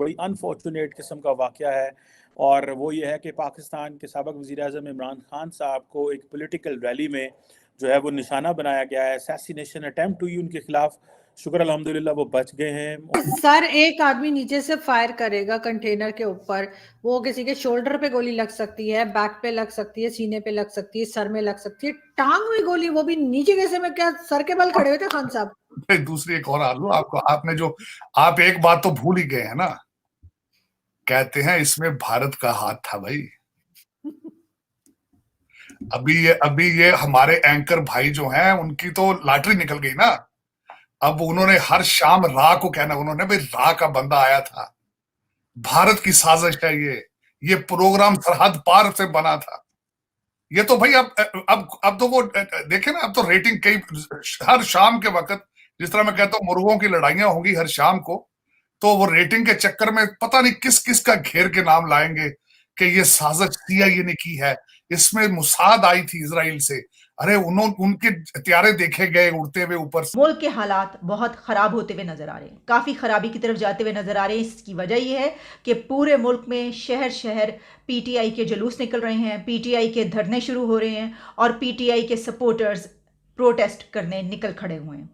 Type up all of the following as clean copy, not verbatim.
बड़ी अनफॉर्चुनेट किस्म का वाक़या है, और वो ये है कि पाकिस्तान के साबिक़ वज़ीर-ए-आज़म इमरान खान साहब को एक पॉलिटिकल रैली में जो है वो निशाना बनाया गया है। असैसिनेशन अटेम्प्ट हुई उनके खिलाफ। शुक्र अल्हम्दुलिल्लाह वो बच गए हैं। सर, एक आदमी नीचे से फायर करेगा कंटेनर के ऊपर, वो किसी के शोल्डर पे गोली लग सकती है, बैक पे लग सकती है, सीने पे लग सकती है, सर में लग सकती है, टांग में गोली, वो भी नीचे कैसे में? क्या सर के बल खड़े हुए थे खान साहब? दूसरी एक और आलू आपको, आपने जो आप एक बात तो भूल ही गए हैं ना, कहते हैं इसमें भारत का हाथ था भाई। अभी ये हमारे एंकर भाई जो हैं उनकी तो लॉटरी निकल गई ना। अब उन्होंने हर शाम रा को कहना, उन्होंने भाई रा का बंदा आया था, भारत की साजिश है ये प्रोग्राम सरहद पार से बना था। ये तो भाई अब तो वो देखे ना, अब तो रेटिंग कई हर शाम के वक्त, जिस तरह मैं कहता हूँ मुर्गों की लड़ाइयां होंगी हर शाम को, तो वो रेटिंग के चक्कर में पता नहीं किस किस का घेर के नाम लाएंगे कि ये साजिश CIA ने की है, इसमें मुसाद आई थी इजराइल से। अरे उनके हथियारे देखे गए उड़ते हुए ऊपर से। मुल्क के हालात बहुत खराब होते हुए नजर आ रहे हैं, काफी खराबी की तरफ जाते हुए नजर आ रहे हैं। इसकी वजह यह है कि पूरे मुल्क में शहर शहर PTI के जुलूस निकल रहे हैं, PTI के धरने शुरू हो रहे हैं और PTI के सपोर्टर्स प्रोटेस्ट करने निकल खड़े हुए हैं।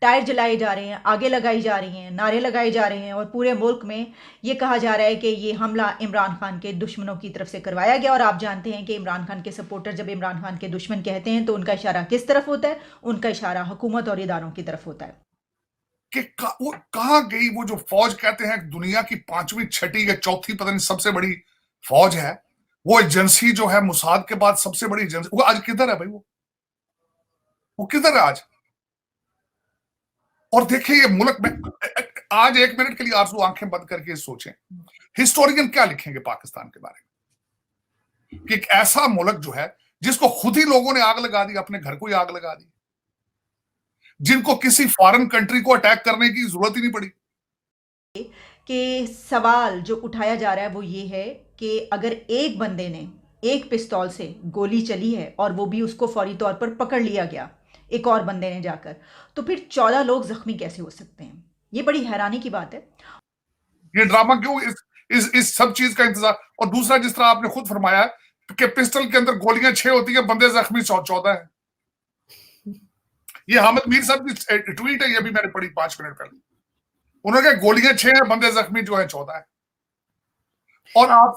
टायर जलाए जा रहे हैं, आगे लगाई जा रही हैं, नारे लगाए जा रहे हैं और पूरे मुल्क में ये कहा जा रहा है कि ये हमला इमरान खान के दुश्मनों की तरफ से करवाया गया। और आप जानते हैं कि इमरान खान के सपोर्टर जब इमरान खान के दुश्मन कहते हैं तो उनका इशारा किस तरफ होता है? उनका इशारा हुकूमत और इदारों की तरफ होता है। कि वो कहां गई वो जो फौज कहते हैं दुनिया की 5वीं 6ठी या 4थी पता नहीं सबसे बड़ी फौज है, वो एजेंसी जो है मुसाद के बाद सबसे बड़ी एजेंसी, वो आज किधर है भाई? वो किधर है आज? और देखिए ये मुल्क में आज 1 मिनट के लिए आरज़ू आंखें बंद करके सोचें, हिस्टोरियन क्या लिखेंगे पाकिस्तान के बारे में कि एक ऐसा मुल्क जो है जिसको खुद ही लोगों ने आग लगा दी, अपने घर को ही आग लगा दी, जिनको किसी फॉरेन कंट्री को अटैक करने की जरूरत ही नहीं पड़ी। कि सवाल जो उठाया जा रहा है वो ये है कि अगर एक बंदे ने एक पिस्तौल से गोली चली है और वो भी उसको फौरी तौर पर पकड़ लिया गया एक और बंदे ने जाकर, तो फिर 14 लोग जख्मी कैसे हो सकते हैं? ये बड़ी हैरानी की बात है। ये ड्रामा क्यों, इस सब चीज का इंतजार। और दूसरा, जिस तरह आपने खुद फरमाया कि पिस्टल के अंदर गोलियां 6 होती है, बंदे जख्मी 14 है। ये हामिद मीर साहब की ट्वीट है, ये भी मैंने पढ़ी 5 मिनट पहले। उन्होंने कहा गोलियां 6 है, बंदे जख्मी जो है 14 है। और आप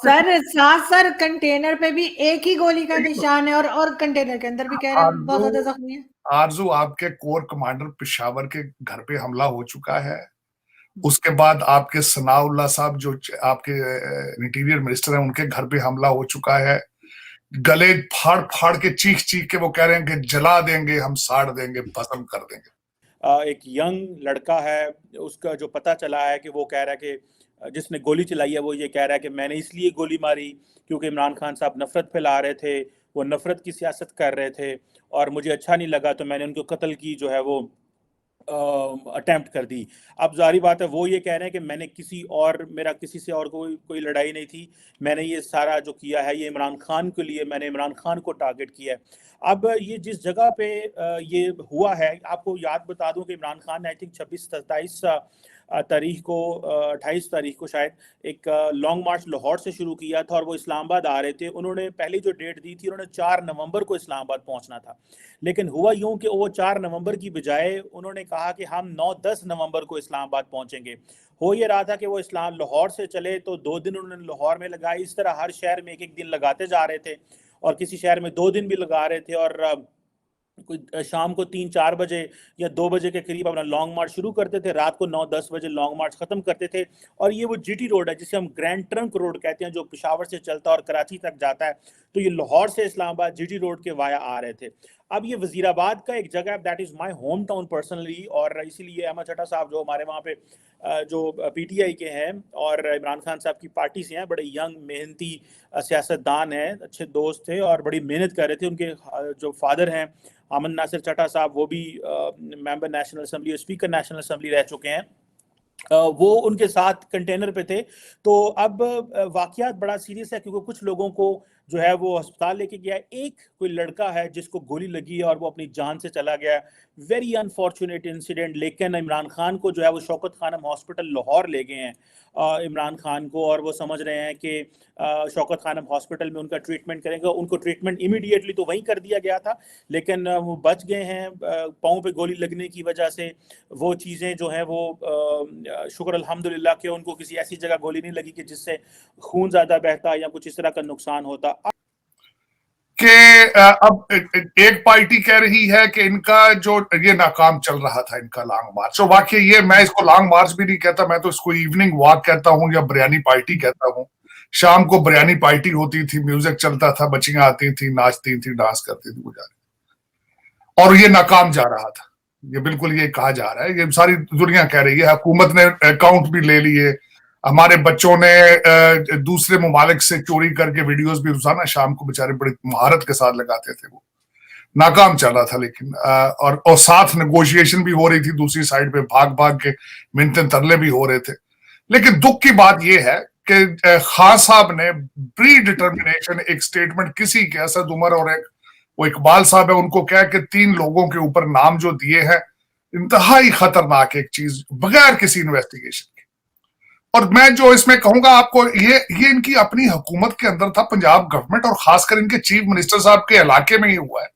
सर कंटेनर पे भी एक ही गोली का निशान है और कंटेनर के अंदर भी कह रहे हैं बहुत ज्यादा जख्मी है। आरजू, आपके कोर कमांडर पेशावर के घर पे हमला हो चुका है। उसके बाद आपके सनाउल्लाह साहब जो आपके इंटीरियर मिनिस्टर हैं, उनके घर पे हमला हो चुका है। गले फाड़ फाड़ के चीख चीख के वो कह रहे हैं कि जला देंगे, हम साड़ देंगे, भस्म कर देंगे। एक यंग लड़का है, उसका जो पता चला है कि वो कह रहा है कि जिसने गोली चलाई है वो ये कह रहा है कि मैंने इसलिए गोली मारी क्योंकि इमरान खान साहब नफरत फैला रहे थे, वो नफरत की सियासत कर रहे थे और मुझे अच्छा नहीं लगा तो मैंने उनको कत्ल की जो है वो अटेम्प्ट कर दी। अब जारी बात है वो ये कह रहे हैं कि मैंने मेरा किसी से और कोई लड़ाई नहीं थी, मैंने ये सारा जो किया है ये इमरान खान के लिए, मैंने इमरान खान को टारगेट किया है। अब ये जिस जगह पे ये हुआ है, आपको याद बता दूं कि इमरान खान ने आई थिंक 26-27 तारीख को 28 तारीख को शायद एक लॉन्ग मार्च लाहौर से शुरू किया था और वो इस्लामाबाद आ रहे थे। उन्होंने पहली जो डेट दी थी उन्होंने 4 नवंबर को इस्लामाबाद पहुंचना था, लेकिन हुआ यूं कि वो 4 नवंबर की बजाय उन्होंने कहा कि हम 9-10 नवंबर को इस्लामाबाद पहुंचेंगे। हो ये रहा था कि वो लाहौर से चले तो 2 दिन उन्होंने लाहौर में लगाए, इस तरह हर शहर में एक दिन लगाते जा रहे थे और किसी शहर में 2 दिन भी लगा रहे थे और कोई शाम को 3-4 बजे या 2 बजे के करीब अपना लॉन्ग मार्च शुरू करते थे, रात को 9-10 बजे लॉन्ग मार्च खत्म करते थे। और ये वो GT रोड है जिसे हम ग्रैंड ट्रंक रोड कहते हैं, जो पेशावर से चलता है और कराची तक जाता है। तो ये लाहौर से इस्लामाबाद GT रोड के वाया आ रहे थे। अब ये वजीराबाद का एक जगह है, that is my home town personally, और इसीलिए अहमद चट्टा साहब जो हमारे वहाँ पे जो PTI के हैं और इमरान खान साहब की पार्टी से हैं, बड़े यंग मेहनती सियासतदान हैं, अच्छे दोस्त थे और बड़ी मेहनत कर रहे थे। उनके जो फादर हैं अमन नासिर चट्टा साहब, वो भी मेंबर नेशनल असम्बली और स्पीकर नेशनल असम्बली रह चुके हैं, वो उनके साथ कंटेनर पे थे। तो अब वाकयात बड़ा सीरियस है क्योंकि कुछ लोगों को जो है वो अस्पताल लेके गया है। एक कोई लड़का है जिसको गोली लगी है और वो अपनी जान से चला गया है। Very unfortunate incident. लेकिन इमरान खान को जो है वो शौकत खानम हॉस्पिटल लाहौर ले गए हैं इमरान खान को, और वो समझ रहे हैं कि शौकत खानम हॉस्पिटल में उनका ट्रीटमेंट करेंगे। उनको ट्रीटमेंट इमीडिएटली तो वहीं कर दिया गया था, लेकिन वो बच गए हैं पाँव पे गोली लगने की वजह से। वो चीज़ें जो हैं वो शुक्र अल्हम्दुलिल्लाह कि उनको किसी ऐसी जगह गोली नहीं लगी कि जिससे खून ज़्यादा बहता या कुछ इस तरह का नुकसान होता। कि अब एक पार्टी कह रही है कि इनका जो ये नाकाम चल रहा था इनका लॉन्ग मार्च, तो वाकई ये मैं इसको लॉन्ग मार्च भी नहीं कहता, मैं तो इसको इवनिंग वॉक कहता हूँ या बिरयानी पार्टी कहता हूँ। शाम को बिरयानी पार्टी होती थी, म्यूजिक चलता था, बच्चियां आती थी, नाचती थी, डांस करती थी, और ये नाकाम जा रहा था। ये बिल्कुल ये कहा जा रहा है, ये सारी दुनिया कह रही है। हुकूमत ने अकाउंट भी ले लिए, हमारे बच्चों ने दूसरे ममालिक से चोरी करके वीडियोस भी रोजाना शाम को बेचारे बड़ी महारत के साथ लगाते थे। वो नाकाम चल रहा था, लेकिन और साथ नेगोशिएशन भी हो रही थी दूसरी साइड पे, भाग भाग के मिन्नतें तरले भी हो रहे थे। लेकिन दुख की बात यह है कि खान साहब ने प्री डिटर्मिनेशन एक स्टेटमेंट किसी के, असद उमर और एक वो इकबाल साहब है, उनको क्या कि 3 लोगों के ऊपर नाम जो दिए हैं, इंतहाई खतरनाक एक चीज, बगैर किसी इन्वेस्टिगेशन के। और मैं जो इसमें कहूंगा आपको, ये इनकी अपनी हुकूमत के अंदर था, पंजाब गवर्नमेंट और खासकर इनके चीफ मिनिस्टर साहब के इलाके में ही हुआ है।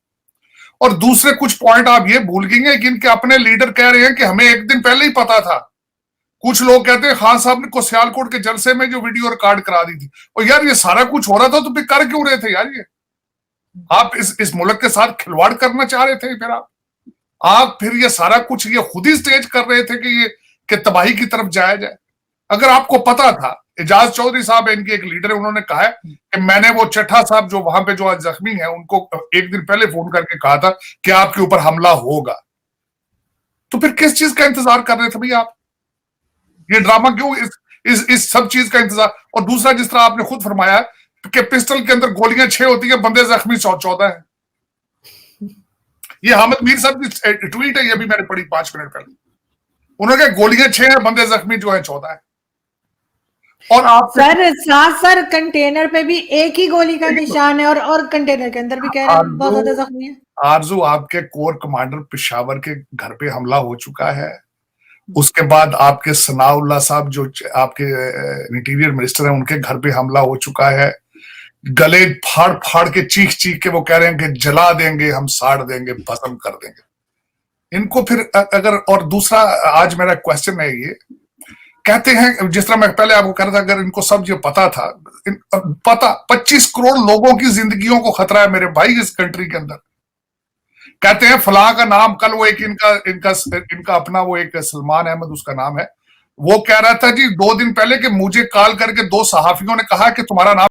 और दूसरे कुछ पॉइंट आप ये भूल गए कि इनके अपने लीडर कह रहे हैं कि हमें एक दिन पहले ही पता था। कुछ लोग कहते हैं खान साहब ने को सियालकोट के जलसे में जो वीडियो रिकॉर्ड करा दी थी, और यार ये सारा कुछ हो रहा था तो फिर कर क्यों रहे थे यार? ये आप इस मुल्क के साथ खिलवाड़ करना चाह रहे थे, फिर आप फिर ये सारा कुछ ये खुद ही स्टेज कर रहे थे कि तबाही की तरफ जाया जाए। अगर आपको पता था, एजाज चौधरी साहब इनके एक लीडर है, उन्होंने कहा है कि मैंने वो चट्टा साहब जो वहां पे जो आज जख्मी है उनको एक दिन पहले फोन करके कहा था कि आपके ऊपर हमला होगा। तो फिर किस चीज का इंतजार कर रहे थे भैया आप? ये ड्रामा क्यों, इस सब चीज का इंतजार? और दूसरा, जिस तरह आपने खुद फरमाया कि पिस्टल के अंदर गोलियां 6 होती है, बंदे जख्मी 14 है। ये हामिद मीर साहब की ट्वीट है, ये भी मैंने पढ़ी 5 मिनट पहले। उन्होंने कहा गोलियां 6 है, बंदे जख्मी जो है 14 है। और आप सर कंटेनर पे भी एक ही गोली का निशान है, और कंटेनर के अंदर भी कह रहे हैं बहुत ज्यादा जख्मी है। आरजू, आपके कोर कमांडर पेशावर के घर पे हमला हो चुका है। उसके बाद आपके सनाउल्लाह साहब जो आपके इंटीरियर मिनिस्टर हैं, उनके घर पे हमला हो चुका है। गले फाड़ फाड़ के चीख चीख के वो कह रहे हैं कि जला देंगे, हम साड़ देंगे, भस्म कर देंगे इनको। फिर अगर, और दूसरा आज मेरा क्वेश्चन है, ये कहते हैं, जिस तरह मैं पहले आपको कह रहा था, अगर इनको सब ये पता था, पता 25 करोड़ लोगों की जिंदगियों को खतरा है मेरे भाई इस कंट्री के अंदर। कहते हैं फलां का नाम, कल वो एक इनका अपना वो एक सलमान अहमद उसका नाम है, वो कह रहा था जी 2 दिन पहले कि मुझे कॉल करके 2 सहाफियों ने कहा कि तुम्हारा नाम